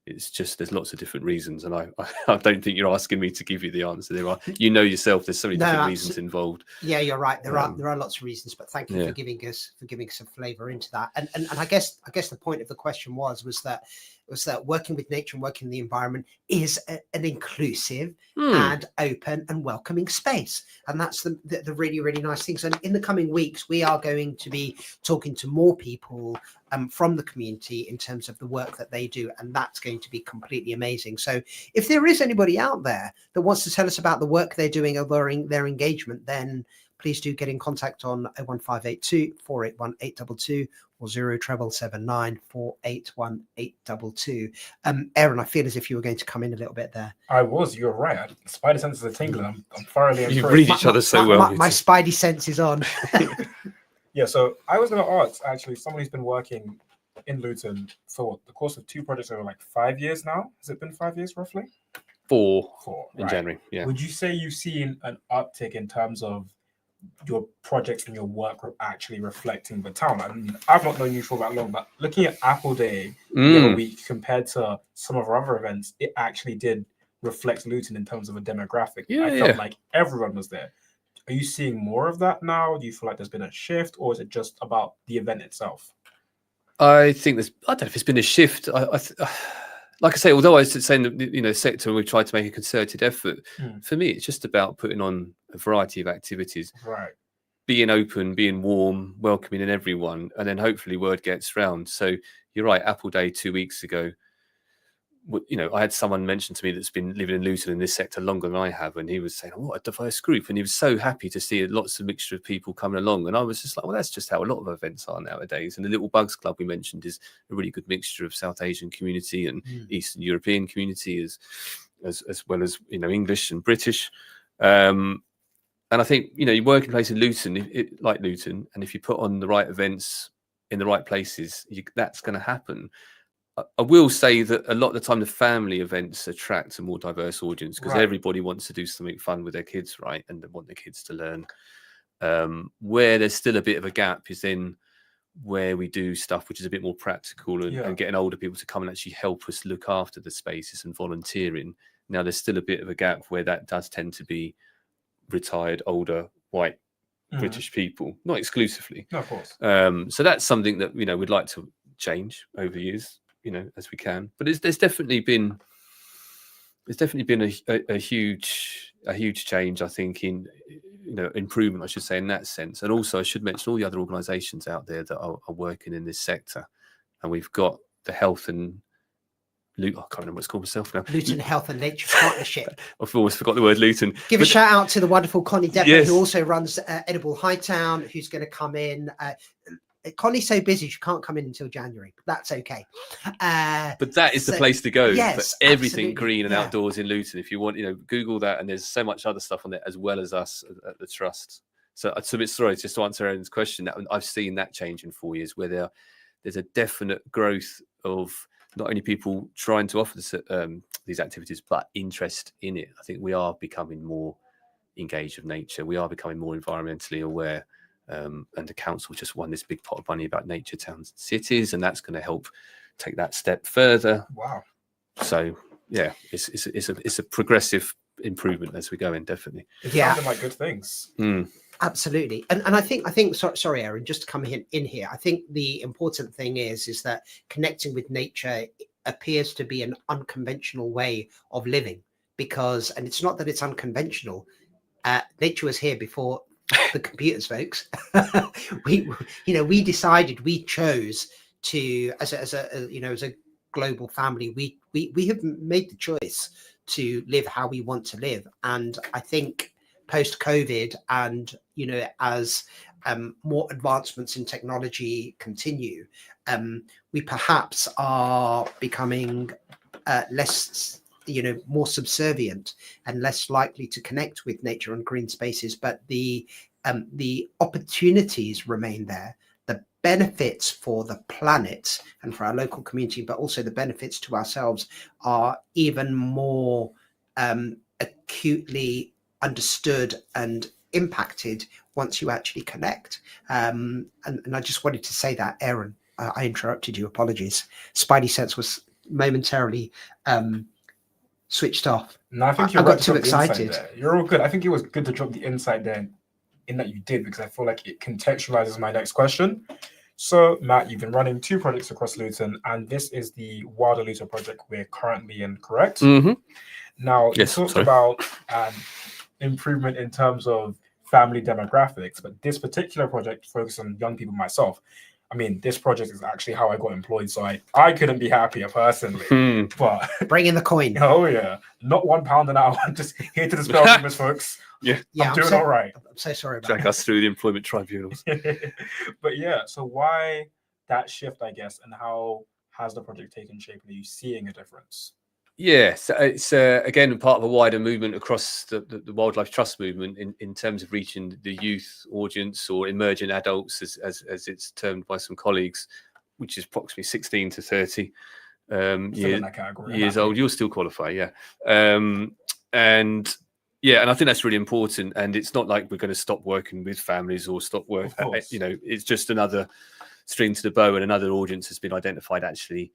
It's just there's lots of different reasons, and I don't think you're asking me to give you the answer. There are, you know yourself, there's so many different reasons involved.
Yeah, you're right. There are lots of reasons, but thank you for giving us some flavour into that. And I guess the point of the question was that working with nature and working in the environment is an inclusive and open and welcoming space, and that's the really, really nice things. And in the coming weeks, we are going to be talking to more people from the community in terms of the work that they do, and that's going to be completely amazing. So if there is anybody out there that wants to tell us about the work they're doing or their engagement, then please do get in contact on 01582 481 822 or 0779 481 822. Aaron, I feel as if you were going to come in a little bit there.
I was. You're right. Spidey senses are tingling. I'm thoroughly impressed.
You read each other so well.
My spidey sense is on.
Yeah, so I was going to ask, actually, someone who's been working in Luton for the course of 2 projects over like 5 years now. Has it been 5 years roughly?
4 in
right.
January, yeah.
Would you say you've seen an uptick in terms of your projects and your work actually reflecting the town? I mean, I've not known you for that long, but looking at Apple Day the other week compared to some of our other events, it actually did reflect Luton in terms of a demographic. I felt like everyone was there. Are you seeing more of that now? Do you feel like there's been a shift, or is it just about the event itself?
I think I don't know if it's been a shift. Like I say, although I was saying that, sector, we've tried to make a concerted effort. For me, it's just about putting on a variety of activities.
Right.
Being open, being warm, welcoming in everyone, and then hopefully word gets round. So you're right, Apple Day 2 weeks ago, I had someone mention to me that's been living in Luton in this sector longer than I have, and he was saying, what a diverse group. And he was so happy to see lots of mixture of people coming along. And I was just like, well, that's just how a lot of events are nowadays. And the Little Bugs Club we mentioned is a really good mixture of South Asian community and Eastern European community as well as, English and British. And I think, your working place in Luton, like Luton, and if you put on the right events in the right places, that's going to happen. I will say that a lot of the time the family events attract a more diverse audience because
Right.
everybody wants to do something fun with their kids, right? And they want their kids to learn. Where there's still a bit of a gap is then where we do stuff which is a bit more practical and getting older people to come and actually help us look after the spaces and volunteering. Now, there's still a bit of a gap where that does tend to be retired, older, white British people, not exclusively.
No, of course.
So that's something that, we'd like to change over years, as we can. But there's definitely been a huge change, I think, in improvement, I should say, in that sense. And also, I should mention all the other organisations out there that are working in this sector, and we've got the health and I can't remember what it's called myself now.
Luton Health and Nature Partnership.
I've always forgot the word Luton.
Give a shout out to the wonderful Connie Deppert,
Yes.
who also runs Edible Hightown, who's going to come in. Connie's so busy she can't come in until January, but that's okay.
But that is the place to go
yes,
for everything
absolutely.
green and outdoors in Luton. If you want, Google that, and there's so much other stuff on there as well as us at the trust. So it's a bit sorry, just to answer Aaron's question. I've seen that change in 4 years, where there's a definite growth of not only people trying to offer these activities, but interest in it. I think we are becoming more engaged with nature. We are becoming more environmentally aware. And the council just won this big pot of money about nature towns and cities, and that's going to help take that step further.
Wow.
So yeah, it's a progressive improvement as we go in, definitely.
It sounded like good things.
Absolutely. And I think sorry, Aaron, just to come in here, I think the important thing is that connecting with nature appears to be an unconventional way of living, and it's not that it's unconventional. Nature was here before the computers, folks. we chose to, as a global family, we have made the choice to live how we want to live. And I think post-COVID, and as more advancements in technology continue, we perhaps are becoming less, more subservient and less likely to connect with nature and green spaces. But the opportunities remain there. The benefits for the planet and for our local community, but also the benefits to ourselves, are even more acutely understood and impacted once you actually connect. And I just wanted to say that, Aaron, I interrupted you. Apologies. Spidey sense was momentarily switched off.
No, I think I
got too excited.
You're all good. I think it was good to drop the insight there in that you did, because I feel like it contextualizes my next question. So, Matt, you've been running 2 projects across Luton, and this is the Wilder Luton project we're currently in, correct?
Mm-hmm.
Now,
Yes,
you talked
sorry.
about improvement in terms of family demographics, but this particular project focuses on young people myself. I mean, this project is actually how I got employed, so I couldn't be happier personally. But
bring in the coin.
Oh yeah, not £1 an hour. I'm just here to dispel rumors, folks.
Yeah,
I'm doing all right.
I'm so sorry about
Drag
that.
us through the employment tribunals.
But yeah, so why that shift, I guess, and how has the project taken shape? Are you seeing a difference?
Yeah, so it's again part of a wider movement across the Wildlife Trust movement in terms of reaching the youth audience, or emerging adults, as it's termed by some colleagues, which is approximately 16 to 30 years old. You'll still qualify, yeah. And I think that's really important. And it's not like we're going to stop working with families or stop work. It's just another string to the bow, and another audience has been identified. Actually,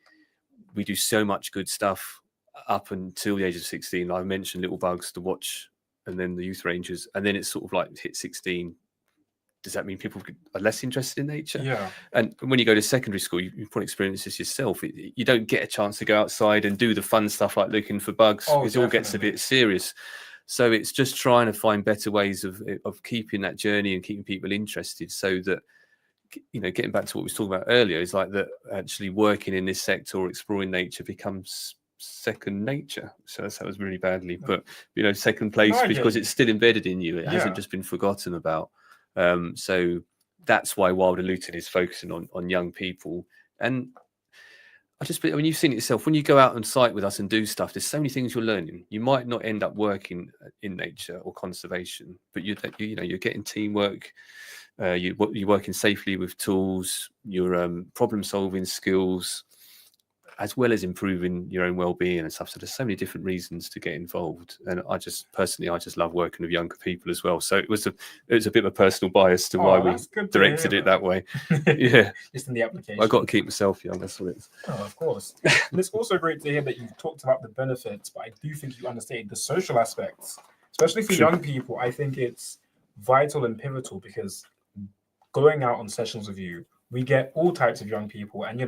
we do so much good stuff up until the age of 16. I mentioned Little Bugs, The Watch, and then the Youth Rangers, and then it's sort of like hit 16. Does that mean people are less interested in nature?
Yeah.
And when you go to secondary school, you've probably experienced this yourself. You don't get a chance to go outside and do the fun stuff like looking for bugs, because it all gets a bit serious. So it's just trying to find better ways of keeping that journey and keeping people interested, so that, getting back to what we was talking about earlier, is like that actually working in this sector or exploring nature becomes second nature. So that sounds really badly, but second place, because it's still embedded in you. It hasn't just been forgotten about. So that's why Wilder Luton is focusing on young people. And you've seen it yourself, when you go out on site with us and do stuff, there's so many things you're learning. You might not end up working in nature or conservation, but you're getting teamwork. You're working safely with tools, your problem solving skills. as well as improving your own well-being and stuff. So there's so many different reasons to get involved, and I just love working with younger people as well. So it was a bit of a personal bias to why we directed it that way. Yeah,
just in the application.
I've got to keep myself young. That's what it is.
Oh, of course. And it's also great to hear that you've talked about the benefits, but I do think you understated the social aspects, especially for young people. I think it's vital and pivotal, because going out on sessions with you, we get all types of young people, and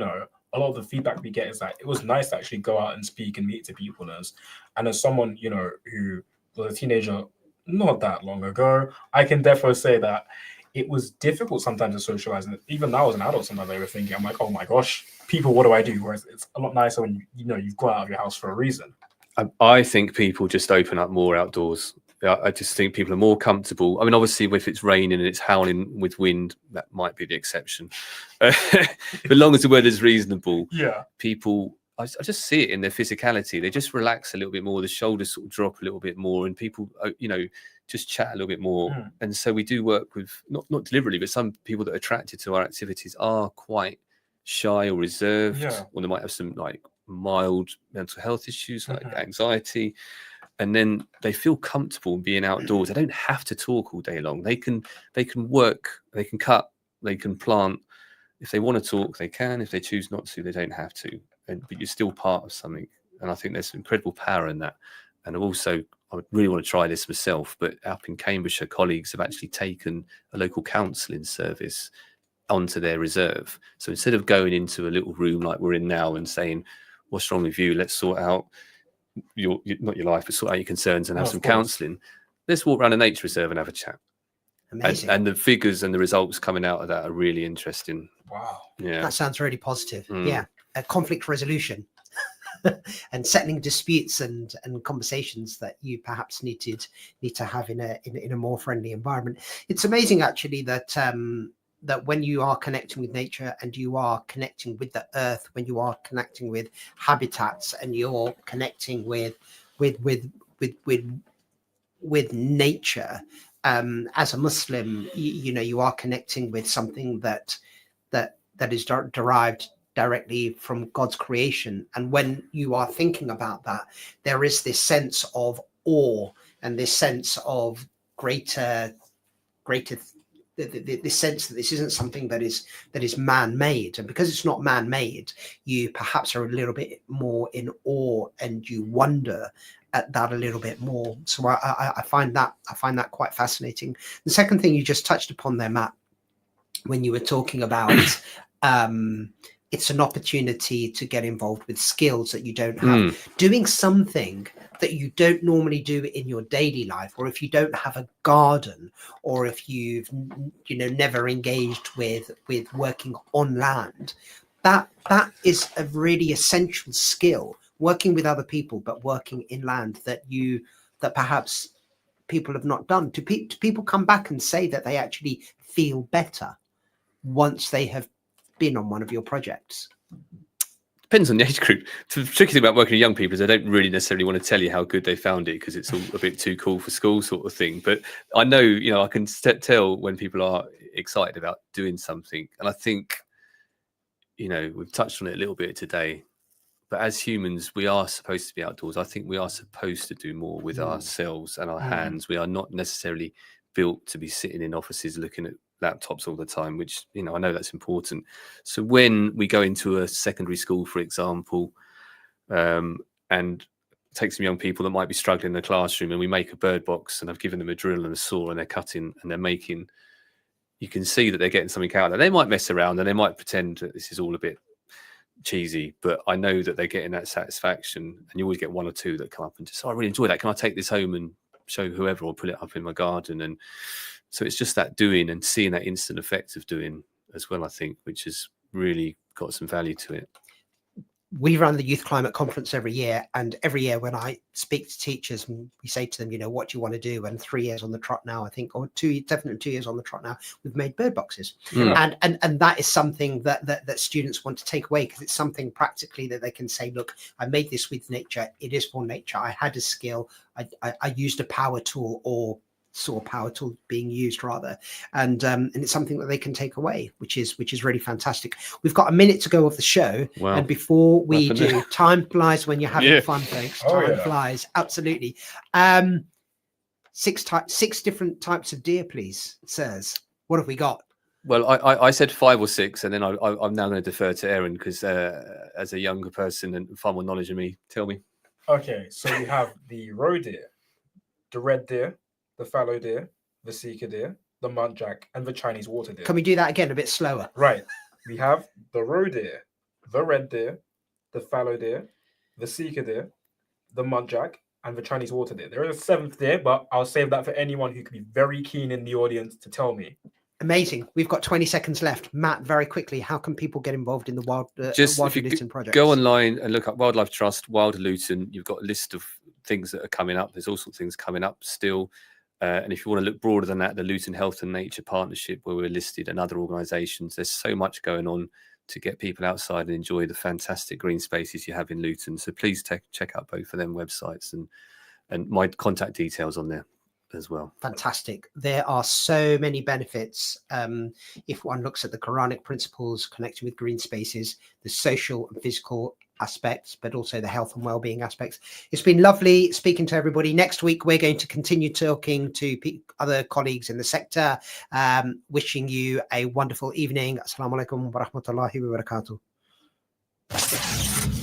a lot of the feedback we get is that it was nice to actually go out and speak and meet to people. And as someone, who was a teenager not that long ago, I can definitely say that it was difficult sometimes to socialize. And even now as an adult, sometimes I was thinking, I'm like, oh my gosh, people, what do I do? Whereas it's a lot nicer when, you've gone out of your house for a reason.
I think people just open up more outdoors. I just think people are more comfortable. I mean, obviously, if it's raining and it's howling with wind, that might be the exception. But as long as the weather's reasonable, people, I just see it in their physicality. They just relax a little bit more. The shoulders sort of drop a little bit more, and people, just chat a little bit more. And so we do work with, not deliberately, but some people that are attracted to our activities are quite shy or reserved, or they might have some like mild mental health issues like anxiety. And then they feel comfortable being outdoors. They don't have to talk all day long. They can work, they can cut, they can plant. If they want to talk, they can. If they choose not to, they don't have to. But you're still part of something. And I think there's incredible power in that. And also, I would really want to try this myself, but up in Cambridgeshire, colleagues have actually taken a local counselling service onto their reserve. So instead of going into a little room like we're in now and saying, what's wrong with you? Let's sort out your not your life, but sort out your concerns and have some counselling. Let's walk around a nature reserve and have a chat.
Amazing.
And the figures and the results coming out of that are really interesting.
Wow.
Yeah.
That sounds really positive. Yeah. Conflict resolution and settling disputes and conversations that you perhaps need to have in a more friendly environment. It's amazing actually that that when you are connecting with nature and you are connecting with the earth, when you are connecting with habitats and you're connecting with nature, as a Muslim, you are connecting with something that is derived directly from God's creation. And when you are thinking about that, there is this sense of awe and this sense of greater the sense that this isn't something that is man-made. And because it's not man-made, you perhaps are a little bit more in awe and you wonder at that a little bit more. So I find that quite fascinating. The second thing you just touched upon there, Matt, when you were talking about it's an opportunity to get involved with skills that you don't have, doing something that you don't normally do in your daily life, or if you don't have a garden, or if you've never engaged with working on land, that is a really essential skill, working with other people but working in land that perhaps people have not done. Do people come back and say that they actually feel better once they have been on one of your projects?
Depends on the age group. The tricky thing about working with young people is they don't really necessarily want to tell you how good they found it because it's all a bit too cool for school sort of thing. But I know, I can tell when people are excited about doing something. And I think, we've touched on it a little bit today, but as humans, we are supposed to be outdoors. I think we are supposed to do more with ourselves and our hands. We are not necessarily built to be sitting in offices looking at laptops all the time, which I know that's important. So when we go into a secondary school, for example, and take some young people that might be struggling in the classroom, and we make a bird box, and I've given them a drill and a saw, and they're cutting and they're making, you can see that they're getting something out of it. They might mess around and they might pretend that this is all a bit cheesy, but I know that they're getting that satisfaction. And you always get one or two that come up and just, I really enjoy that. Can I take this home and show whoever, or put it up in my garden? And so it's just that doing and seeing that instant effect of doing as well, I think, which has really got some value to it.
We run the Youth Climate Conference every year, and every year when I speak to teachers, we say to them, what do you want to do? And 3 years on the trot now, I think, or definitely 2 years on the trot now, we've made bird boxes. And that is something that students want to take away, because it's something practically that they can say, look, I made this with nature. It is for nature. I had a skill. I used a power tool or solar power tool being used rather, and it's something that they can take away, which is really fantastic. We've got a minute to go of the show,
Wow.
and before we
Nothing
do,
there.
time flies when you're having
Yeah.
fun, folks.
Oh,
Time
yeah.
flies, absolutely. 6 different types of deer, please, sirs. What have we got?
Well, I said 5 or 6, and then I'm now going to defer to Aaron because as a younger person and far more knowledge than me, tell me.
Okay, so we have the roe deer, the red deer, the fallow deer, the sika deer, the muntjac, and the Chinese water deer.
Can we do that again a bit slower?
Right. We have the roe deer, the red deer, the fallow deer, the sika deer, the muntjac, and the Chinese water deer. There is a 7th deer, but I'll save that for anyone who could be very keen in the audience to tell me.
Amazing. We've got 20 seconds left. Matt, very quickly, how can people get involved in the Wild Luton project?
Go online and look up Wildlife Trust, Wild Luton. You've got a list of things that are coming up. There's all sorts of things coming up still. And if you want to look broader than that, the Luton Health and Nature Partnership, where we're listed, and other organisations, there's so much going on to get people outside and enjoy the fantastic green spaces you have in Luton. So please check out both of them websites and my contact details on there as well.
Fantastic. There are so many benefits. If one looks at the Quranic principles connected with green spaces, the social and physical aspects, but also the health and well-being aspects. It's been lovely speaking to everybody. Next week, we're going to continue talking to other colleagues in the sector. Wishing you a wonderful evening. Assalamu alaikum wa rahmatullahi wa barakatuh.